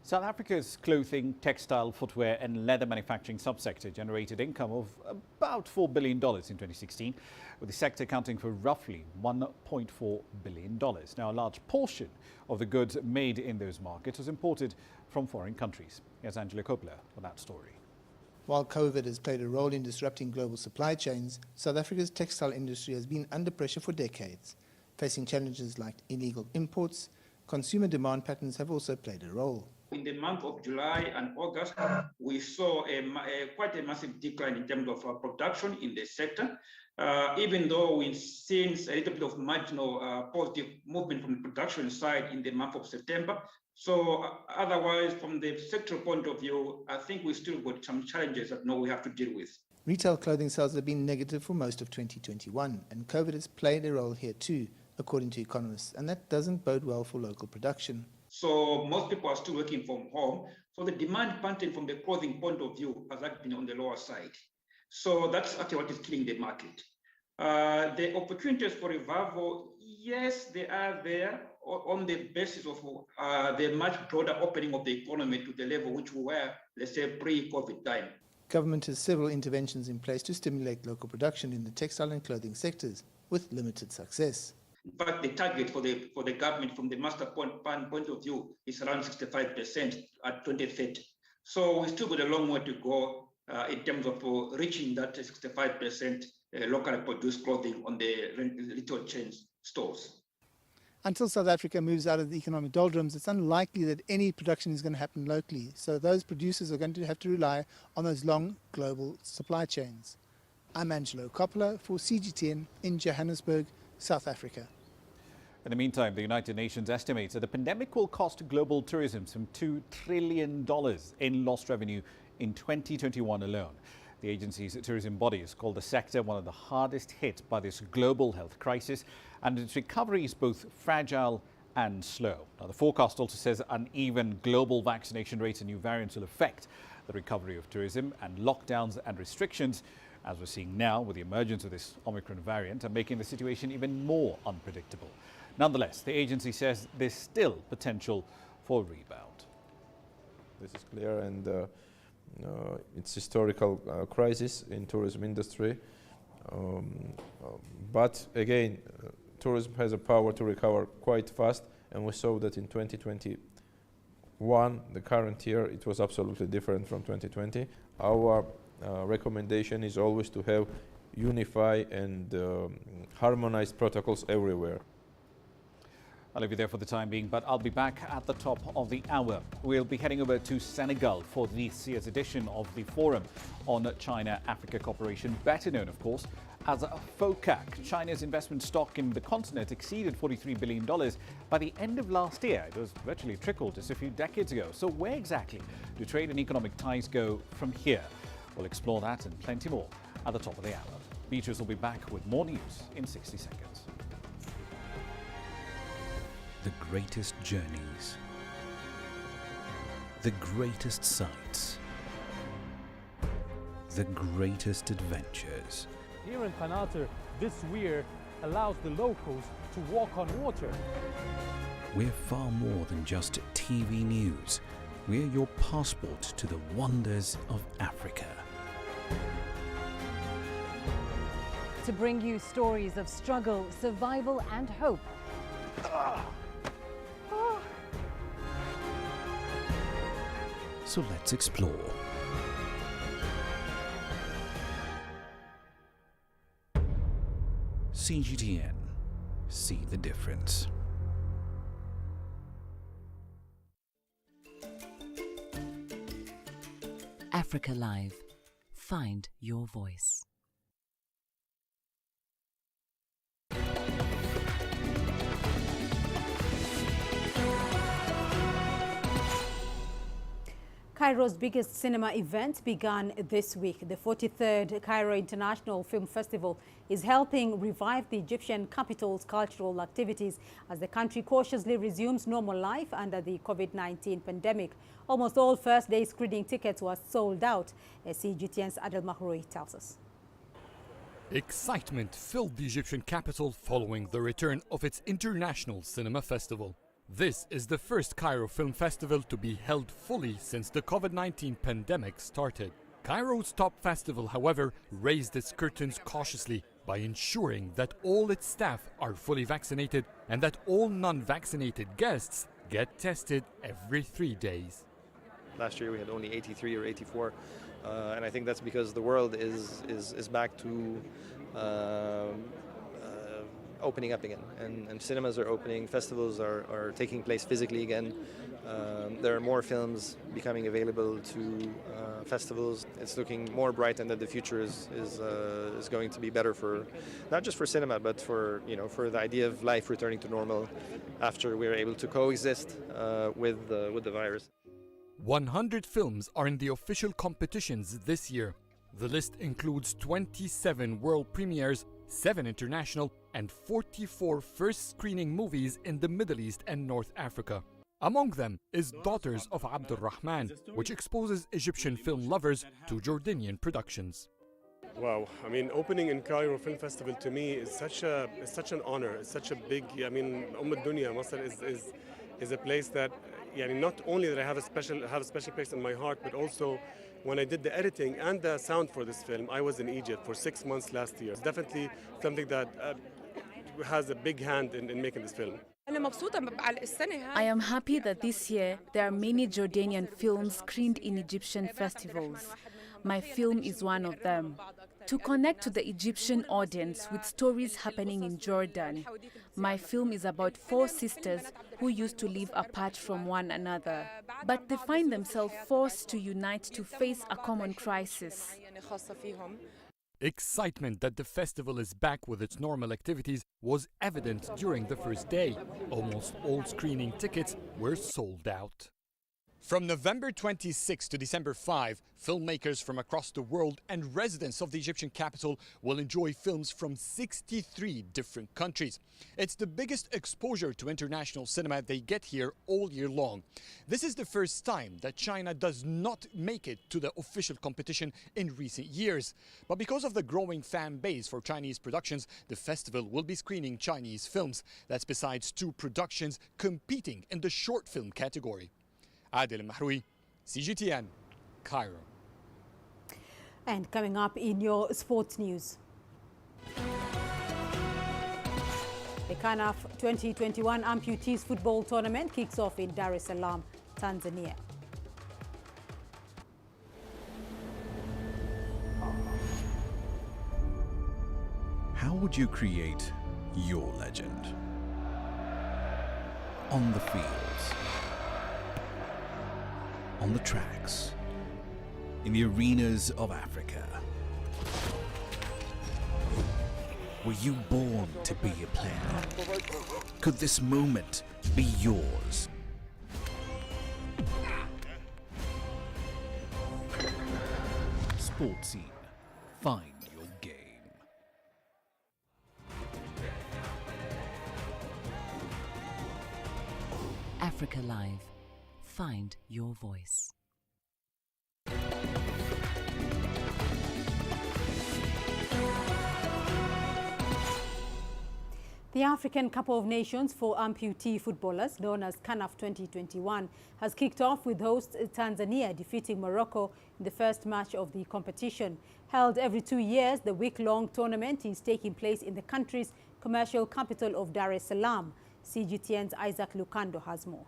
[SPEAKER 12] South Africa's clothing, textile, footwear and leather manufacturing subsector generated income of about $4 billion in 2016, with the sector accounting for roughly $1.4 billion. Now, a large portion of the goods made in those markets was imported from foreign countries. Here's Angela Coppola for that story.
[SPEAKER 14] While COVID has played a role in disrupting global supply chains, South Africa's textile industry has been under pressure for decades. Facing challenges like illegal imports, consumer demand patterns have also played a role.
[SPEAKER 16] In the month of July and August, we saw quite a massive decline in terms of production in the sector, even though we've seen a little bit of marginal positive movement from the production side in the month of September. So otherwise, from the sectoral point of view, I think we still got some challenges that we have to deal with.
[SPEAKER 14] Retail clothing sales have been negative for most of 2021, and COVID has played a role here too, according to economists, and that doesn't bode well for local production.
[SPEAKER 16] So most people are still working from home. So the demand pattern from the clothing point of view has actually been on the lower side. So that's actually what is killing the market. The opportunities for revival, yes, they are there on the basis of the much broader opening of the economy to the level which we were, let's say, pre-COVID time.
[SPEAKER 14] Government has several interventions in place to stimulate local production in the textile and clothing sectors, with limited success.
[SPEAKER 16] In fact, the target for the government from the master plan point of view is around 65% at 2030. So we still got a long way to go in terms of reaching that 65% locally produced clothing on the retail chain stores.
[SPEAKER 14] Until South Africa moves out of the economic doldrums, it's unlikely that any production is going to happen locally. So those producers are going to have to rely on those long global supply chains. I'm Angelo Coppola for CGTN in Johannesburg, South Africa.
[SPEAKER 12] In the meantime, the United Nations estimates that the pandemic will cost global tourism some $2 trillion in lost revenue in 2021 alone. The agency's tourism body has called the sector one of the hardest hit by this global health crisis, and its recovery is both fragile and slow. Now, the forecast also says uneven global vaccination rates and new variants will affect the recovery of tourism, and lockdowns and restrictions, as we're seeing now with the emergence of this Omicron variant, are making the situation even more unpredictable. Nonetheless, the agency says there's still potential for a rebound.
[SPEAKER 18] This is clear, and it's historical crisis in tourism industry. But again, tourism has a power to recover quite fast, and we saw that in 2021, the current year, it was absolutely different from 2020. Our recommendation is always to have unified and harmonized protocols everywhere.
[SPEAKER 12] I'll leave you there for the time being, but I'll be back at the top of the hour. We'll be heading over to Senegal for this year's edition of the Forum on China-Africa Cooperation, better known, of course, as FOCAC. China's investment stock in the continent exceeded $43 billion by the end of last year. It was virtually tripled just a few decades ago. So where exactly do trade and economic ties go from here? We'll explore that and plenty more at the top of the hour. Beatrice will be back with more news in 60 seconds.
[SPEAKER 19] The greatest journeys, the greatest sights, the greatest adventures.
[SPEAKER 20] Here in Qanater, this weir allows the locals to walk on water.
[SPEAKER 19] We're far more than just TV news. We're your passport to the wonders of Africa.
[SPEAKER 21] To bring you stories of struggle, survival and hope.
[SPEAKER 19] So let's explore. CGTN. See the difference.
[SPEAKER 21] Africa Live. Find your voice.
[SPEAKER 2] Cairo's biggest cinema event began this week. The 43rd Cairo International Film Festival is helping revive the Egyptian capital's cultural activities as the country cautiously resumes normal life under the COVID-19 pandemic. Almost all first-day screening tickets were sold out, as CGTN's Adel Mahroui tells us.
[SPEAKER 1] Excitement filled the Egyptian capital following the return of its International Cinema Festival. This is the first Cairo Film Festival to be held fully since the COVID-19 pandemic started. Cairo's top festival, however, raised its curtains cautiously by ensuring that all its staff are fully vaccinated and that all non-vaccinated guests get tested every 3 days.
[SPEAKER 13] Last year we had only 83 or 84, and I think that's because the world is back to opening up again, and cinemas are opening, festivals are taking place physically again. There are more films becoming available to festivals. It's looking more bright, and that the future is going to be better for not just for cinema, but for for the idea of life returning to normal after we're able to coexist with the virus.
[SPEAKER 1] 100 films are in the official competitions this year. The list includes 27 world premieres, 7 international, and 44 first screening movies in the Middle East and North Africa. Among them is Daughters of Abdul Rahman, which exposes Egyptian film lovers to Jordanian productions.
[SPEAKER 17] Wow, I mean, opening in Cairo Film Festival to me is such an honor. It's such a big, I mean, Dunya, Masr is a place that, not only that I have a special place in my heart, but also when I did the editing and the sound for this film, I was in Egypt for 6 months last year. It's definitely something that has a big hand in making this film.
[SPEAKER 23] I am happy that this year there are many Jordanian films screened in Egyptian festivals. My film is one of them. To connect to the Egyptian audience with stories happening in Jordan, my film is about 4 sisters who used to live apart from one another, but they find themselves forced to unite to face a common crisis.
[SPEAKER 1] Excitement that the festival is back with its normal activities was evident during the first day. Almost all screening tickets were sold out. From November 26 to December 5, filmmakers from across the world and residents of the Egyptian capital will enjoy films from 63 different countries. It's the biggest exposure to international cinema they get here all year long. This is the first time that China does not make it to the official competition in recent years. But because of the growing fan base for Chinese productions, the festival will be screening Chinese films. That's besides 2 productions competing in the short film category. Adel Mahroui, CGTN, Cairo.
[SPEAKER 2] And coming up in your sports news. The CANAF 2021 Amputees football tournament kicks off in Dar es Salaam, Tanzania.
[SPEAKER 19] How would you create your legend? On the fields, on the tracks, in the arenas of Africa. Were you born to be a player? Could this moment be yours? Sports Scene. Find your game.
[SPEAKER 21] Africa Live. Find your voice.
[SPEAKER 2] The African Cup of Nations for amputee footballers, known as CANAF 2021, has kicked off with host Tanzania defeating Morocco in the first match of the competition. Held every 2 years, the week-long tournament is taking place in the country's commercial capital of Dar es Salaam. CGTN's Isaac Lukando has more.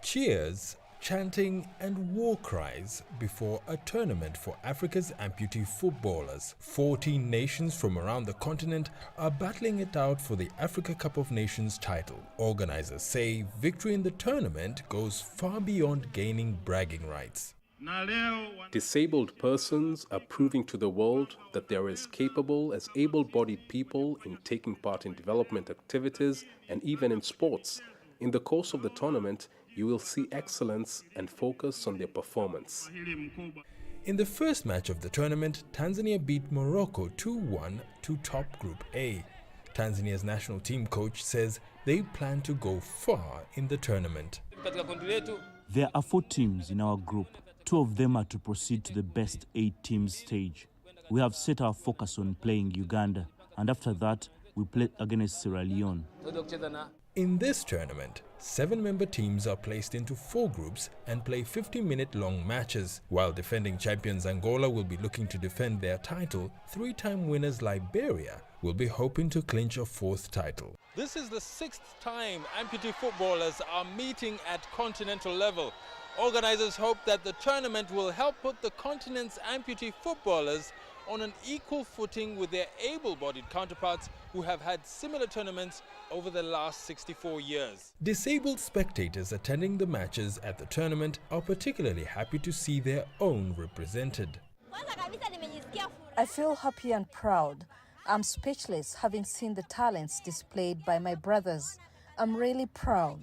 [SPEAKER 24] Cheers, chanting and war cries before a tournament for Africa's amputee footballers. 14 nations from around the continent are battling it out for the Africa Cup of Nations title. Organizers say victory in the tournament goes far beyond gaining bragging rights.
[SPEAKER 10] Disabled persons are proving to the world that they are as capable as able-bodied people in taking part in development activities and even in sports. In the course of the tournament, you will see excellence and focus on their performance.
[SPEAKER 24] In the first match of the tournament, Tanzania beat Morocco 2-1 to top Group A. Tanzania's national team coach says they plan to go far in the tournament.
[SPEAKER 3] There are 4 teams in our group. 2 of them are to proceed to the best 8 teams stage. We have set our focus on playing Uganda, and after that, we play against Sierra Leone.
[SPEAKER 24] In this tournament, 7-member teams are placed into 4 groups and play 50-minute-long matches. While defending champions Angola will be looking to defend their title, 3-time winners Liberia will be hoping to clinch a 4th title.
[SPEAKER 5] This is the 6th time amputee footballers are meeting at continental level. Organizers hope that the tournament will help put the continent's amputee footballers on an equal footing with their able-bodied counterparts who have had similar tournaments over the last 64 years.
[SPEAKER 24] Disabled spectators attending the matches at the tournament are particularly happy to see their own represented.
[SPEAKER 6] I feel happy and proud. I'm speechless having seen the talents displayed by my brothers. I'm really proud.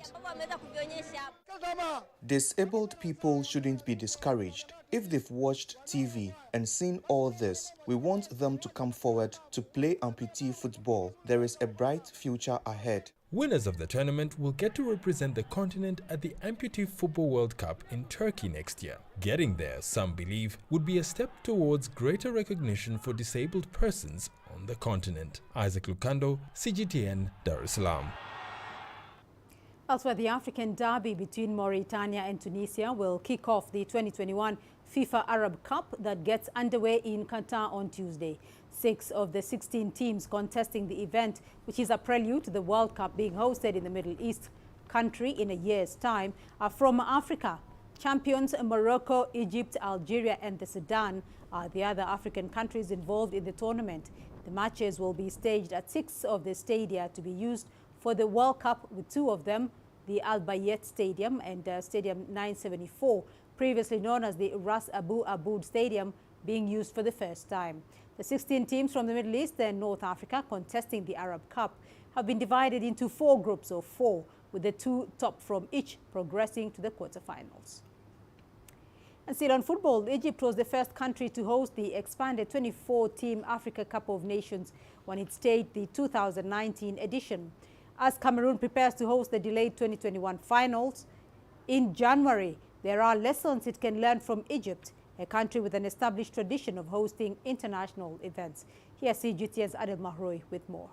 [SPEAKER 7] Disabled people shouldn't be discouraged. If they've watched TV and seen all this, we want them to come forward to play amputee football. There is a bright future ahead.
[SPEAKER 24] Winners of the tournament will get to represent the continent at the Amputee Football World Cup in Turkey next year. Getting there, some believe, would be a step towards greater recognition for disabled persons on the continent. Isaac Lukando, CGTN, Dar es Salaam.
[SPEAKER 2] Elsewhere, the African derby between Mauritania and Tunisia will kick off the 2021 FIFA Arab Cup that gets underway in Qatar on Tuesday. 6 of the 16 teams contesting the event, which is a prelude to the World Cup being hosted in the Middle East country in a year's time, are from Africa. Champions Morocco, Egypt, Algeria and the Sudan are the other African countries involved in the tournament. The matches will be staged at 6 of the stadia to be used for the World Cup, with 2 of them, the Al Bayet Stadium and Stadium 974, previously known as the Ras Abu Aboud Stadium, being used for the first time. The 16 teams from the Middle East and North Africa contesting the Arab Cup have been divided into 4 groups of 4, with the 2 top from each progressing to the quarterfinals. And still on football, Egypt was the first country to host the expanded 24-team Africa Cup of Nations when it staged the 2019 edition. As Cameroon prepares to host the delayed 2021 finals in January, there are lessons it can learn from Egypt, a country with an established tradition of hosting international events. Here's CGTN's Adel Mahroui with more.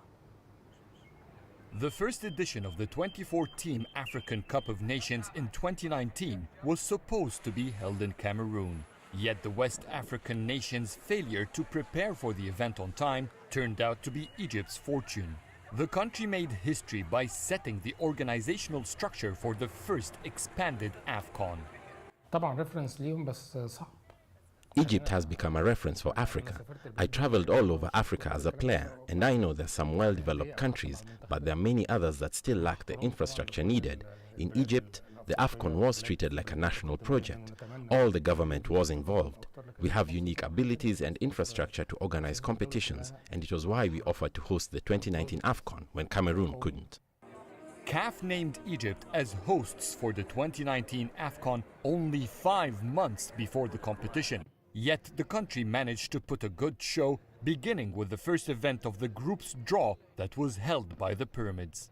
[SPEAKER 1] The first edition of the 24-team African Cup of Nations in 2019 was supposed to be held in Cameroon. Yet the West African nation's failure to prepare for the event on time turned out to be Egypt's fortune. The country made history by setting the organizational structure for the first expanded AFCON.
[SPEAKER 9] Egypt has become a reference for Africa. I traveled all over Africa as a player, and I know there's some well-developed countries, but there are many others that still lack the infrastructure needed. In Egypt, the AFCON was treated like a national project. All the government was involved. We have unique abilities and infrastructure to organize competitions, and it was why we offered to host the 2019 AFCON when Cameroon couldn't.
[SPEAKER 1] CAF named Egypt as hosts for the 2019 AFCON only 5 months before the competition. Yet the country managed to put a good show, beginning with the first event of the group's draw that was held by the Pyramids.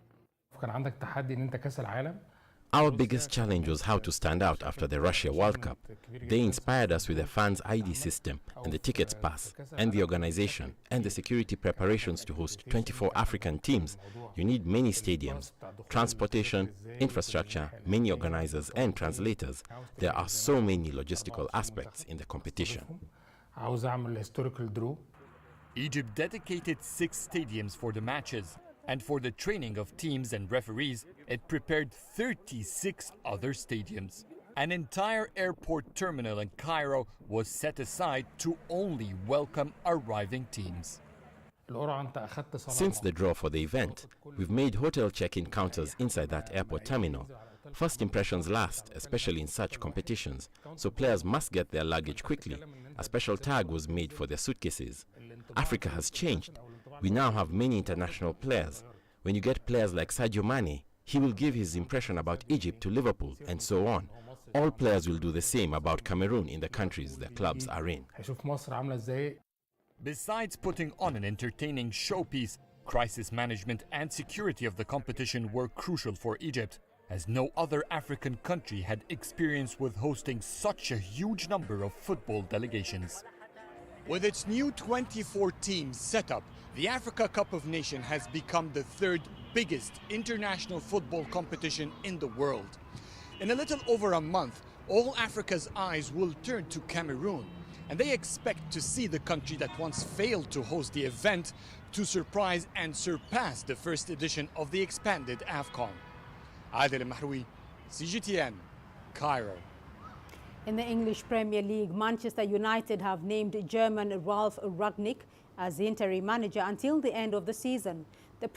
[SPEAKER 9] Our biggest challenge was how to stand out after the Russia World Cup. They inspired us with the fans' ID system and the tickets pass and the organization and the security preparations to host 24 African teams. You need many stadiums, transportation, infrastructure, many organizers and translators. There are so many logistical aspects in the competition.
[SPEAKER 1] Egypt dedicated 6 stadiums for the matches. And for the training of teams and referees, it prepared 36 other stadiums. An entire airport terminal in Cairo was set aside to only welcome arriving teams.
[SPEAKER 9] Since the draw for the event, we've made hotel check-in counters inside that airport terminal. First impressions last, especially in such competitions, so players must get their luggage quickly. A special tag was made for their suitcases. Africa has changed. We now have many international players. When you get players like Sadio Mane, He will give his impression about Egypt to Liverpool, and so on. All players will do the same about Cameroon in the countries their clubs are in.
[SPEAKER 1] Besides putting on an entertaining showpiece, crisis management and security of the competition were crucial for Egypt, as no other African country had experience with hosting such a huge number of football delegations. With its new 24 teams setup, the Africa Cup of Nations has become the third biggest international football competition in the world. In a little over a month, all Africa's eyes will turn to Cameroon, and they expect to see the country that once failed to host the event to surprise and surpass the first edition of the expanded AFCON. Adel Mahroui, CGTN, Cairo.
[SPEAKER 2] In the English Premier League, Manchester United have named German Ralf Rangnick as the interim manager until the end of the season. The